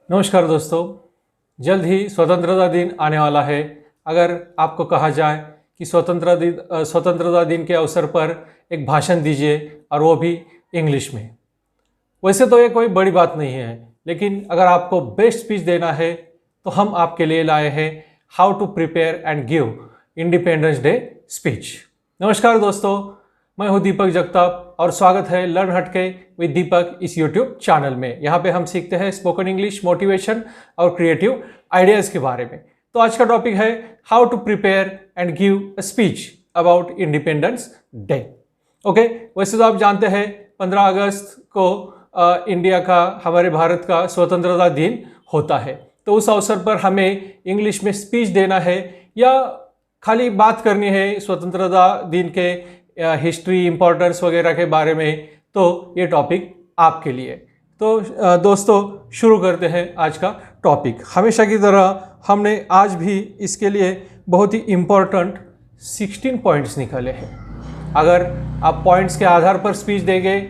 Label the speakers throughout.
Speaker 1: नमस्कार दोस्तों। जल्द ही स्वतंत्रता दिन आने वाला है। अगर आपको कहा जाए कि स्वतंत्रता दिन के अवसर पर एक भाषण दीजिए और वो भी इंग्लिश में, वैसे तो ये कोई बड़ी बात नहीं है, लेकिन अगर आपको बेस्ट स्पीच देना है तो हम आपके लिए लाए हैं how to prepare and give Independence Day speech. नमस्कार दोस्तों, मैं हूं दीपक जगताप और स्वागत है लर्न हटके विद दीपक इस यूट्यूब चैनल में। यहाँ पे हम सीखते हैं स्पोकन इंग्लिश, मोटिवेशन और क्रिएटिव आइडियाज़ के बारे में। तो आज का टॉपिक है how to prepare and give a speech about Independence Day. Okay, वैसे तो आप जानते हैं 15 अगस्त को इंडिया का, हमारे भारत का स्वतंत्रता दिन होता है। तो उस अवसर पर हमें इंग्लिश में स्पीच देना है या खाली बात करनी है स्वतंत्रता दिन के हिस्ट्री, इम्पोर्टेंस वगैरह के बारे में, तो ये टॉपिक आपके लिए। तो दोस्तों, शुरू करते हैं आज का टॉपिक। हमेशा की तरह हमने आज भी इसके लिए बहुत ही इम्पोर्टेंट 16 पॉइंट्स निकाले हैं। अगर आप पॉइंट्स के आधार पर स्पीच देंगे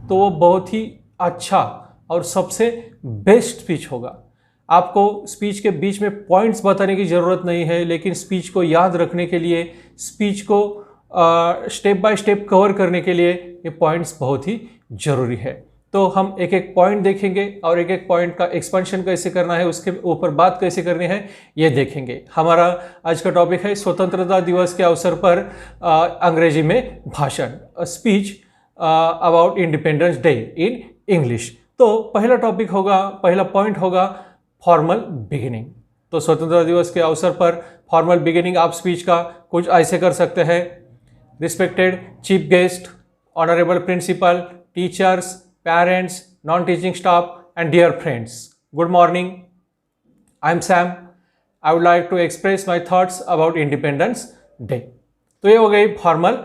Speaker 1: तो वो बहुत ही अच्छा और सबसे बेस्ट स्पीच होगा। आपको स्पीच के बीच में पॉइंट्स बताने की ज़रूरत नहीं है, लेकिन स्पीच को याद रखने के लिए, स्पीच को स्टेप बाय स्टेप कवर करने के लिए ये पॉइंट्स बहुत ही ज़रूरी है। तो हम एक एक पॉइंट देखेंगे और एक एक पॉइंट का एक्सपेंशन कैसे करना है, उसके ऊपर बात कैसे करनी है, ये देखेंगे। हमारा आज का टॉपिक है स्वतंत्रता दिवस के अवसर पर अंग्रेजी में भाषण, speech about Independence day in English. तो पहला टॉपिक होगा, पहला पॉइंट होगा फॉर्मल बिगिनिंग। तो स्वतंत्रता दिवस के अवसर पर फॉर्मल बिगिनिंग आप स्पीच का कुछ ऐसे कर सकते हैं। Respected chief guest, honorable principal, teachers, parents, non-teaching staff, and dear friends. Good morning. I am Sam. I would like to express my thoughts about Independence Day. तो ये हो गई फॉर्मल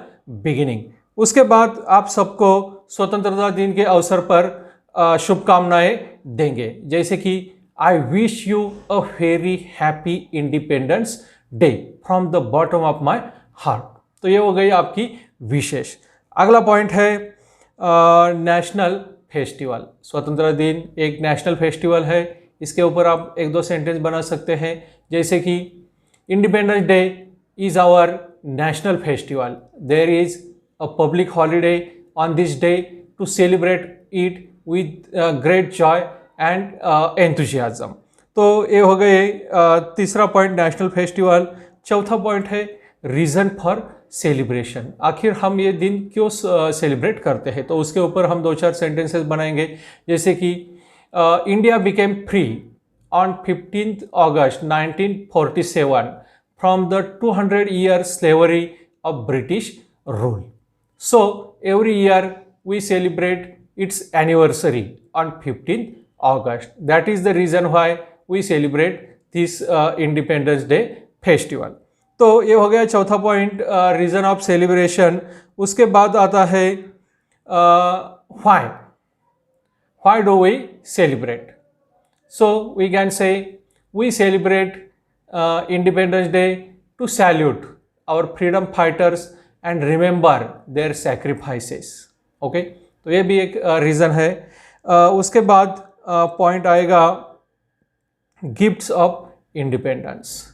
Speaker 1: बिगिनिंग। उसके बाद आप सबको स्वतंत्रता दिन के अवसर पर शुभकामनाएं देंगे, जैसे कि I wish you a very happy Independence Day from the bottom of my heart. तो ये हो गई आपकी विशेष। अगला पॉइंट है नेशनल फेस्टिवल। स्वतंत्रता दिन एक नेशनल फेस्टिवल है। इसके ऊपर आप एक दो सेंटेंस बना सकते हैं, जैसे कि Independence Day is our national festival. There is a public holiday on this day to celebrate it with great joy and enthusiasm. तो ये हो गए तीसरा पॉइंट, नेशनल फेस्टिवल। चौथा पॉइंट है रीज़न फॉर सेलिब्रेशन। आखिर हम ये दिन क्यों सेलिब्रेट करते हैं, तो उसके ऊपर हम दो चार सेंटेंसेस बनाएंगे, जैसे कि India became free on 15th August 1947 from the 200 year slavery of British rule. So every year we celebrate its anniversary on 15th August. That is the reason why we celebrate this Independence Day festival. तो ये हो गया चौथा point, reason of celebration. उसके बाद आता है why do we celebrate. So we can say we celebrate Independence Day to salute our freedom fighters and remember their sacrifices. Okay, तो ये भी एक रीज़न है। उसके बाद पॉइंट आएगा gifts of independence.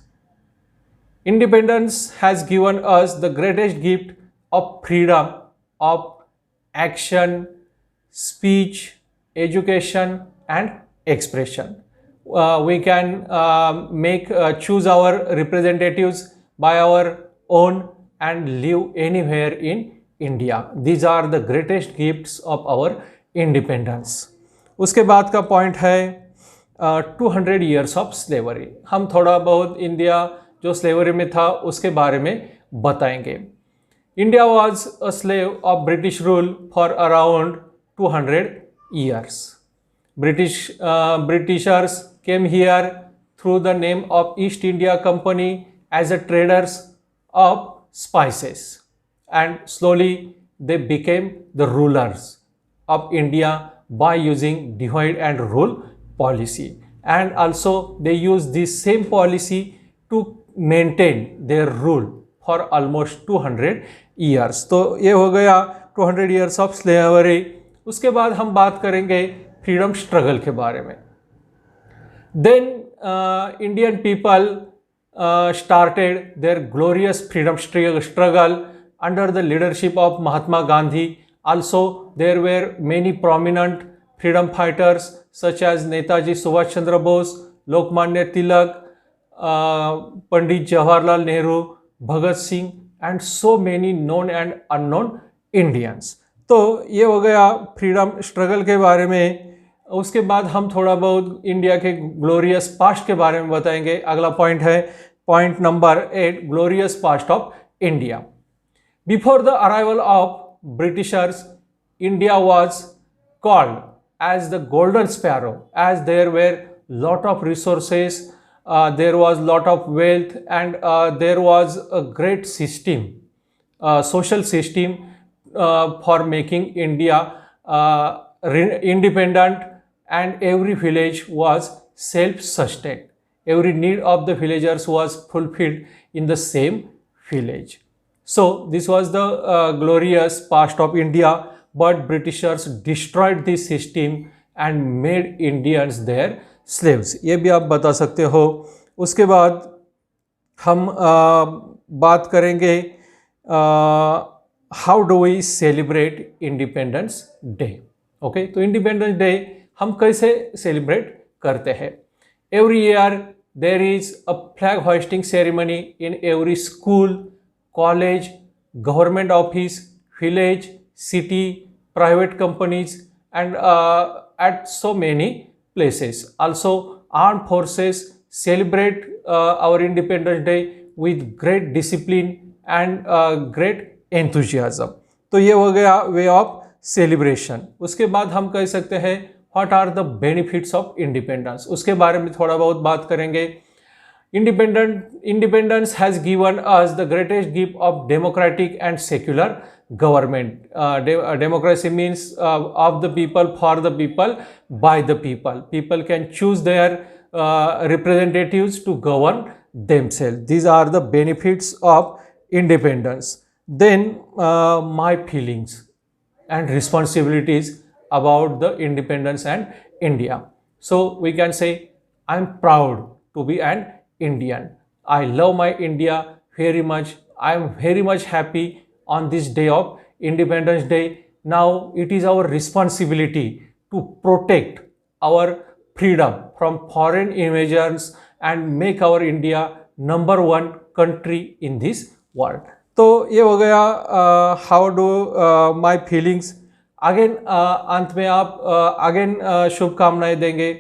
Speaker 1: Independence has given us the greatest gift of freedom of action, speech, education, and expression. We can choose our representatives by our own and live anywhere in India. These are the greatest gifts of our independence. उसके बाद का point है 200 years of slavery। हम थोड़ा बहुत India जो slavery में था उसके बारे में बताएंगे। India was a slave of British rule for around 200 years. Britishers came here through the name of East India Company as a traders of spices, and slowly they became the rulers of India by using divide and rule policy, and also they used this same policy to maintain their rule for almost 200 years. तो ये हो गया 200 years of slavery। उसके बाद हम बात करेंगे freedom struggle के बारे में। Then Indian people started their glorious freedom struggle under the leadership of Mahatma Gandhi. Also, there were many prominent freedom fighters such as Netaji Subhash Chandra Bose, Lokmanya Tilak, Pandit Jawaharlal Nehru, Bhagat Singh, and so many known and unknown Indians. तो ये हो गया freedom struggle के बारे में। उसके बाद हम थोड़ा बहुत इंडिया के ग्लोरियस पास्ट के बारे में बताएंगे। अगला पॉइंट है point number 8, glorious past of India. Before the arrival of Britishers, India was called as the golden sparrow, as there were lot of resources, there was lot of wealth, and there was a great system, social system for making India independent, and every village was self-sustained. Every need of the villagers was fulfilled in the same village. So this was the glorious past of India, but Britishers destroyed this system and made Indians their slaves. ये भी आप बता सकते हो। उसके बाद हम बात करेंगे how do we celebrate Independence Day. Okay, तो इंडिपेंडेंस डे हम कैसे सेलिब्रेट करते हैं। Every year there is a flag hoisting ceremony in every school, college, government office, village, city, private companies, and at so many places. Also, armed forces celebrate our Independence Day with great discipline and great enthusiasm. तो ये हो गया way of celebration. उसके बाद हम कह सकते हैं what are the benefits of independence, उसके बारे में थोड़ा बहुत बात करेंगे। Independence has given us the greatest gift of democratic and secular government. Democracy means of the people, for the people, by the people. People can choose their representatives to govern themselves. These are the benefits of independence. Then my feelings and responsibilities about the independence and India. So we can say I'm proud to be an Indian. I love my India very much. I am very much happy on this day of Independence Day. Now it is our responsibility to protect our freedom from foreign invasions and make our India #1 country in this world. तो ये हो गया how do my feelings. Again अंत में आप again शुभकामनाएं देंगे।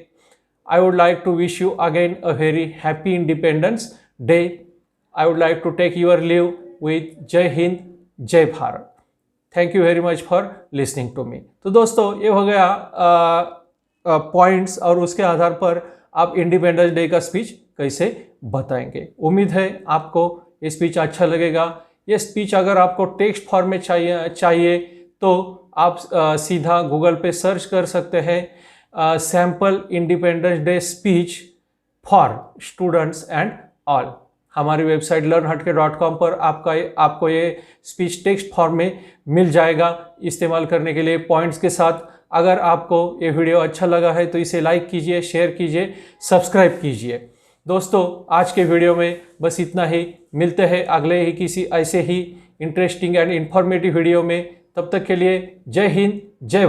Speaker 1: I would like to wish you again a very happy Independence Day. I would like to take your leave with Jai Hind, Jai Bharat. Thank you very much for listening to me. तो दोस्तों ये हो गया points, और उसके आधार पर आप independence day का स्पीच कैसे बताएंगे। उम्मीद है आपको ये स्पीच अच्छा लगेगा। ये स्पीच अगर आपको टेक्स्ट फॉर्म में चाहिए तो आप सीधा गूगल पे सर्च कर सकते हैं sample independence Day speech for students and all. हमारी वेबसाइट learnhatke.com पर आपको ये स्पीच टेक्स्ट फॉर्म में मिल जाएगा इस्तेमाल करने के लिए पॉइंट्स के साथ। अगर आपको ये वीडियो अच्छा लगा है तो इसे लाइक कीजिए, शेयर कीजिए, सब्सक्राइब कीजिए। दोस्तों आज के वीडियो में बस इतना ही। मिलते हैं अगले ही किसी ऐसे ही इंटरेस्टिंग एंड इंफॉर्मेटिव वीडियो में। तब तक के लिए जय हिंद, जय